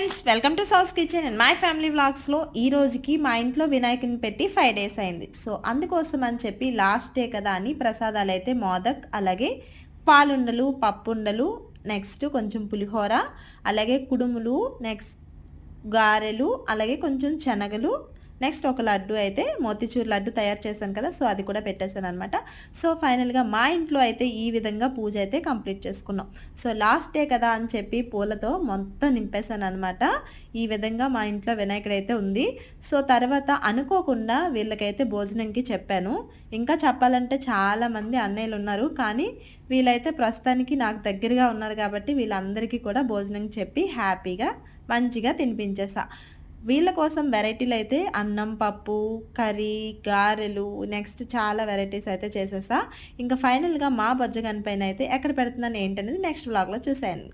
Friends, welcome to సాస్ kitchen and my family వ్లాగ్స్లో ఈ రోజుకి మా ఇంట్లో వినాయకుని పెట్టి 5 డేస్ అయింది. సో అందుకోసం అని చెప్పి లాస్ట్ డే కదా అని ప్రసాదాలు అయితే మోదక్, అలాగే పాలుండలు, పప్పుండలు, నెక్స్ట్ కొంచెం పులిహోర, అలాగే కుడుములు, నెక్స్ట్ గారెలు, అలాగే కొంచెం శనగలు, నెక్స్ట్ ఒక లడ్డు అయితే మోతిచూర్ లడ్డు తయారు చేశాను కదా, సో అది కూడా పెట్టేశాను అనమాట. సో ఫైనల్గా మా ఇంట్లో అయితే ఈ విధంగా పూజ అయితే కంప్లీట్ చేసుకున్నాం. సో లాస్ట్ డే కదా అని చెప్పి పూలతో మొత్తం నింపేశాను అనమాట. ఈ విధంగా మా ఇంట్లో వినాయకుడు అయితే ఉంది. సో తర్వాత అనుకోకుండా వీళ్ళకైతే భోజనంకి చెప్పాను. ఇంకా చెప్పాలంటే చాలామంది అన్నయ్యలు ఉన్నారు, కానీ వీళ్ళైతే ప్రస్తుతానికి నాకు దగ్గరగా ఉన్నారు కాబట్టి వీళ్ళందరికీ కూడా భోజనం చెప్పి హ్యాపీగా మంచిగా తినిపించేసా. వీళ్ళ కోసం వెరైటీలు అయితే అన్నం, పప్పు, కర్రీ, గారెలు, నెక్స్ట్ చాలా వెరైటీస్ అయితే చేసేసా. ఇంకా ఫైనల్గా మా బొజ్జగన్ పైన అయితే ఎక్కడ పెడుతున్నాను ఏంటనేది నెక్స్ట్ వ్లాగ్లో చూసేయండి.